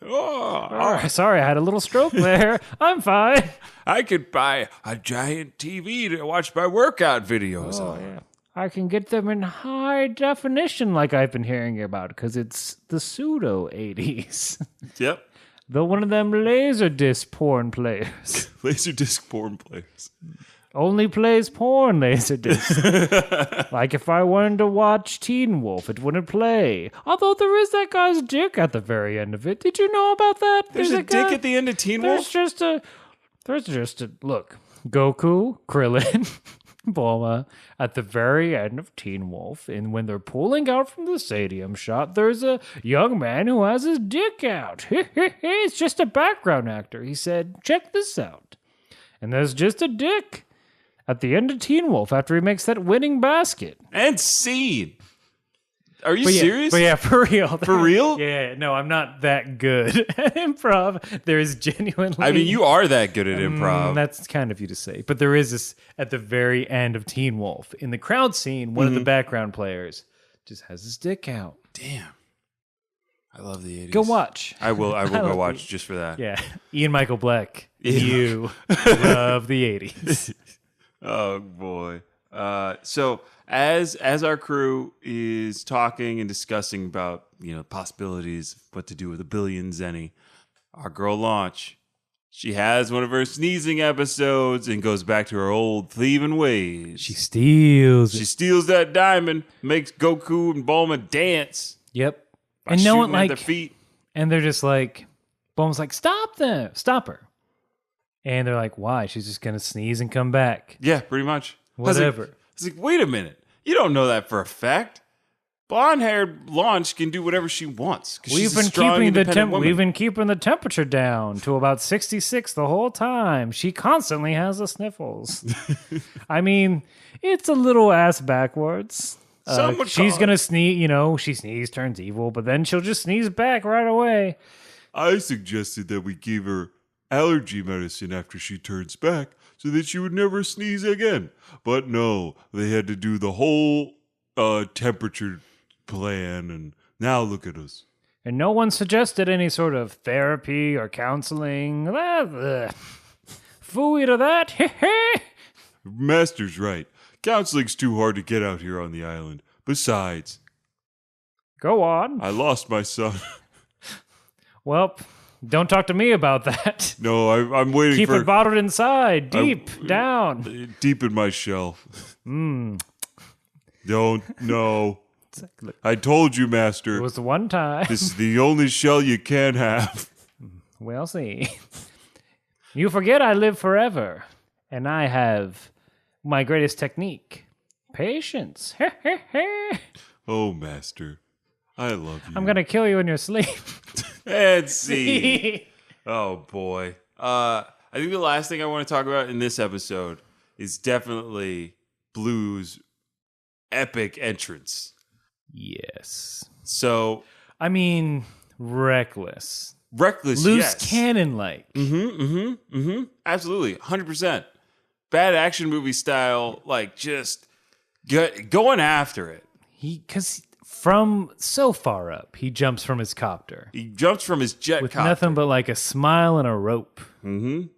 Oh, sorry, I had a little stroke there. I'm fine. I could buy a giant TV to watch my workout videos on. Yeah. I can get them in high definition like I've been hearing about because it's the pseudo 80s. Yep. One of them Laserdisc porn players. Laserdisc porn players. Only plays porn, Laserdisc. Like if I wanted to watch Teen Wolf, it wouldn't play. Although there is that guy's dick at the very end of it. Did you know about that? There's a dick at the end of Teen Wolf? There's just a... Look, Goku, Krillin, Bulma, at the very end of Teen Wolf, and when they're pulling out from the stadium shot, there's a young man who has his dick out. It's just a background actor. He said, check this out. And there's just a dick. at the end of Teen Wolf after he makes that winning basket. And scene. Are you But serious? But yeah, for real. For real? Yeah, no, I'm not that good at improv. There is genuinely... I mean, you are that good at improv. That's kind of you to say. But there is this, at the very end of Teen Wolf, in the crowd scene, one of the background players just has his dick out. Damn. I love the 80s. Go watch. I will go watch just for that. Yeah. Ian Michael Black. You love the 80s. Oh, boy. So as our crew is talking and discussing about, possibilities of what to do with a billion zenny, our girl Launch, she has one of her sneezing episodes and goes back to her old thieving ways. She steals She steals that diamond, makes Goku and Bulma dance. Yep. By And no one shooting at their feet. and they're just like, Bulma's like, stop her. And they're like, why? She's just going to sneeze and come back. Yeah, pretty much. Whatever. I was like, wait a minute. You don't know that for a fact. Blonde-haired Launch can do whatever she wants. We've been keeping the temperature down to about 66 the whole time. She constantly has the sniffles. I mean, it's a little ass backwards. She's gonna sneeze. She sneezes, turns evil, but then she'll just sneeze back right away. I suggested that we give her allergy medicine after she turns back so that she would never sneeze again. But no, they had to do the whole temperature plan, and now look at us. And no one suggested any sort of therapy or counseling. Phooey to that. Master's right. Counseling's too hard to get out here on the island. Besides, Go on. I lost my son. Well, don't talk to me about that. No, I'm waiting Keep for... it bottled inside, deep down. Deep in my shell. Don't, no. Look, I told you, Master. it was the one time. This is the only shell you can have. We'll see. You forget I live forever, and I have my greatest technique. Patience. Oh, Master. I love you. I'm going to kill you in your sleep. And see. Oh, boy. I think the last thing I want to talk about in this episode is definitely Blue's epic entrance. Yes. So, I mean, reckless. Loose Loose cannon-like. Absolutely. 100%. Bad action movie style, like just going after it. Because from so far up, he jumps from his copter. He jumps from his jet With copter. nothing but like a smile and a rope. And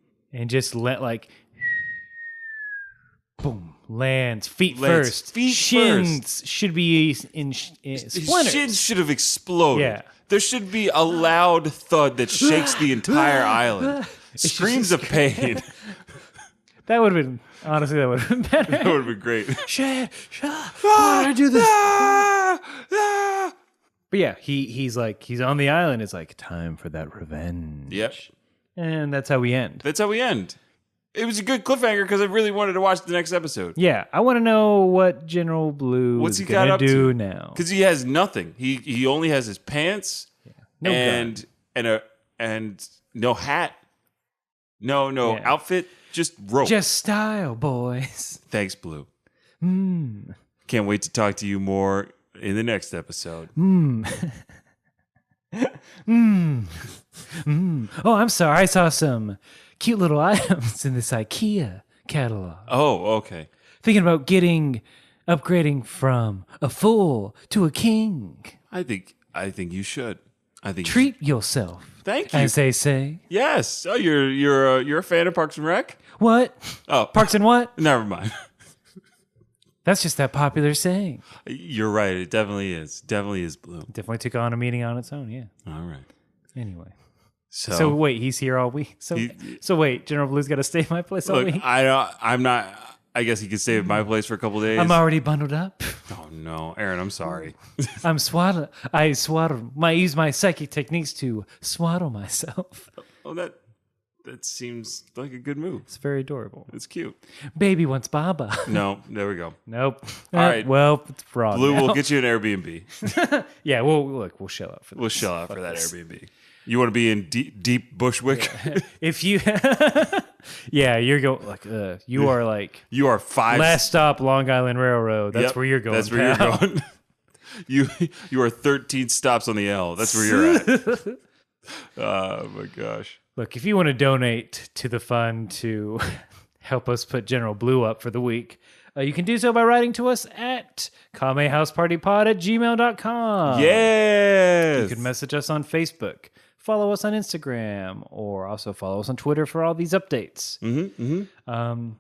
just boom, lands feet first. Feet Shins first. should be in splinters. His shins should have exploded. Yeah. There should be a loud thud that shakes the entire island. Screams of pain. That would have been, honestly, that would have been better. That would have been great. Shit, why did I do this? But yeah, he's on the island. It's like, time for that revenge. Yep. And that's how we end. That's how we end. It was a good cliffhanger because I really wanted to watch the next episode. Yeah, I want to know what General Blue What's is he got going up to do to? now. Because he has nothing. He only has his pants No and gun. and no hat. No Yeah. outfit. Just rope. Just style, boys. Thanks, Blue. Can't wait to talk to you more in the next episode. Oh, I'm sorry. I saw some cute little items in this Ikea catalog. Oh, okay. Thinking about upgrading from a fool to a king. I think you should. Treat yourself. Thank you. As they say. Yes. Oh, you're a fan of Parks and Rec? What? Oh, Parks and what? Never mind. That's just that popular saying. You're right. It definitely is. Definitely is Blue. Definitely took on a meaning on its own. Yeah. All right. Anyway. So So wait, he's here all week. So wait, General Blue's got to stay at my place all look, week. I'm not. I guess he could stay at my place for a couple days. I'm already bundled up. Oh no, Aaron, I'm sorry. I'm swaddle. I use my psychic techniques to swaddle myself. Oh, that seems like a good move. It's very adorable. It's cute. Baby wants Baba. No, there we go. Nope. All right. Well, it's fraud. Blue, now. we'll get you an Airbnb. Yeah. We'll shell out for this. We'll shell out for that Airbnb. You want to be in deep Bushwick? If you Yeah, you're going like you are like You are 5. last stop Long Island Railroad. That's Yep, where you're going. That's where pal. you're going. You are 13 stops on the L. That's where you're at. Oh my gosh. Look, if you want to donate to the fund to help us put General Blue up for the week, you can do so by writing to us at kamehousepartypod@gmail.com. Yes. You can message us on Facebook, follow us on Instagram, or also follow us on Twitter for all these updates.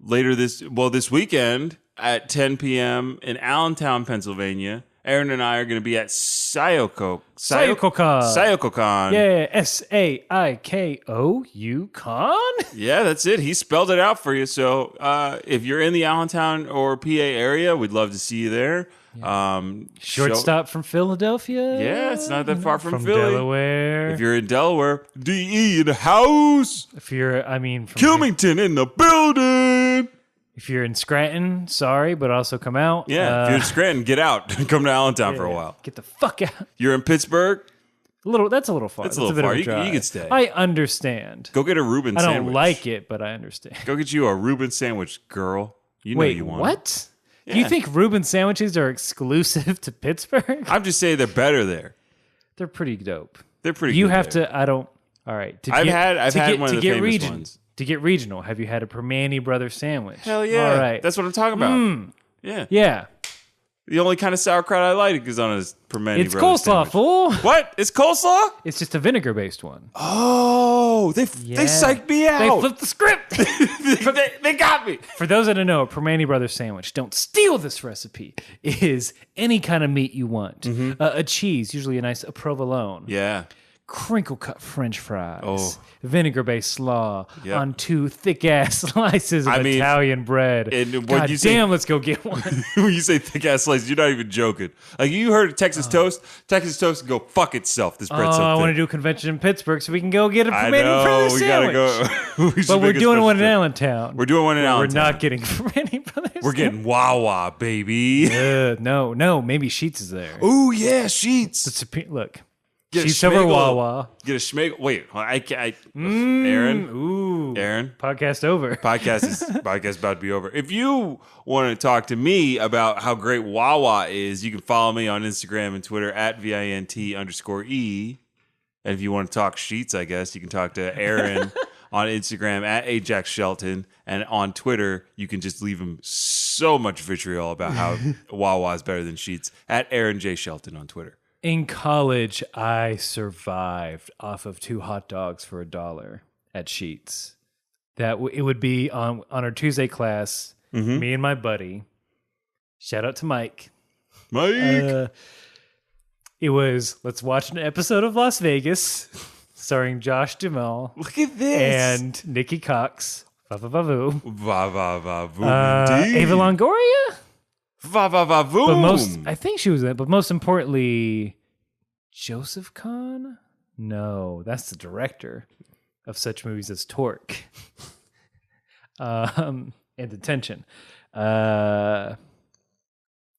Later this weekend at 10 p.m. in Allentown, Pennsylvania, Aaron and I are going to be at Sayoko-con. Sayoko-con. Yeah, Saiko con? Yeah, that's it. He spelled it out for you. So if you're in the Allentown or PA area, we'd love to see you there. Shortstop from Philadelphia. Yeah, it's not that far from Philly. Delaware. If you're in Delaware, DE in the house. From Kilmington in the building. If you're in Scranton, sorry, but also come out. Yeah, if you're in Scranton, get out. Come to Allentown for a while. Get the fuck out. You're in Pittsburgh? That's a little far. That's a little bit far. Of a You drive. can stay. I understand. Go get a Reuben I sandwich. don't like it, but I understand. Go get you a Reuben sandwich, girl. You know Wait, you want what? Yeah. Do you think Reuben sandwiches are exclusive to Pittsburgh? I'm just saying they're better there. They're pretty dope. They're pretty You good have there. to, I don't, all right. I've had one of the famous ones. To get regional, have you had a Permane Brothers sandwich? Hell yeah. All right. That's what I'm talking about. Yeah. Yeah. The only kind of sauerkraut I like is on a Permane It's Brothers coleslaw, sandwich. fool. What? It's coleslaw? It's just a vinegar-based one. Oh, they psyched me out. They flipped the script. they got me. For those that don't know, a Permane Brothers sandwich, don't steal this recipe, is any kind of meat you want. A cheese, usually a nice provolone. Yeah. Crinkle-cut French fries. Oh. Vinegar-based slaw Yep. on 2 thick-ass slices of Italian bread. And when God you say- damn, let's go get one. When you say thick ass slices, you're not even joking. Like you heard of Texas toast? Texas toast can go fuck itself. This bread's so I thick. want to do a convention in Pittsburgh so we can go get a I Permane know. Brothers We sandwich. gotta go. But we're doing one in Allentown. We're doing one in Allentown. We're not getting Permane Brothers. We're getting Wawa, baby. No, maybe Sheets is there. Ooh, yeah, sheets. Look. Get a Sheets over schmegel. Wawa. Get a schmegel. Wait, Aaron. Ooh. Aaron. Podcast over. Podcast about to be over. If you want to talk to me about how great Wawa is, you can follow me on Instagram and Twitter at VINT_E. And if you want to talk sheets, I guess you can talk to Aaron on Instagram at Ajax Shelton. And on Twitter, you can just leave him so much vitriol about how Wawa is better than sheets at Aaron J. Shelton on Twitter. In college, I survived off of 2 hot dogs for $1 at Sheets. It would be on our Tuesday class, me and my buddy. Shout out to Mike. Mike! It was, let's watch an episode of Las Vegas, starring Josh Duhamel. Look at this. And Nikki Cox. Va-va-va-voo. Va-va-va-voom indeed. Ava Longoria? Va-va-va-voom. I think she was in it, but most importantly, Joseph Kahn? No, that's the director of such movies as Torque and Detention.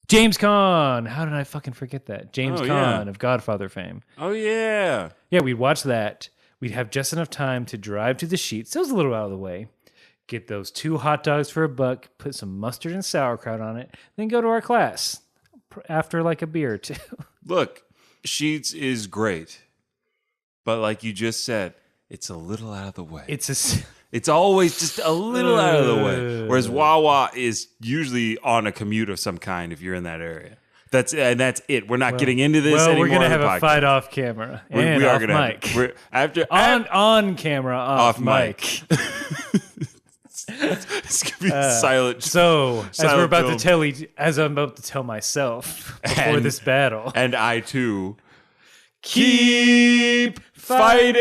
James Caan. How did I fucking forget that? James Caan of Godfather fame. Oh, yeah. Yeah, we'd watch that. We'd have just enough time to drive to the Sheets. It was a little out of the way. Get those 2 hot dogs for $1, put some mustard and sauerkraut on it, then go to our class after like a beer or 2. Look, Sheets is great. But like you just said, it's a little out of the way. It's always just a little out of the way. Whereas Wawa is usually on a commute of some kind if you're in that area. That's it. We're not getting into this anymore. We're gonna on have the a podcast. fight off camera and we are off gonna mic. On camera, off mic. It's gonna be silent. So as silent we're about film. as I'm about to tell myself before this battle, And I too keep fighting.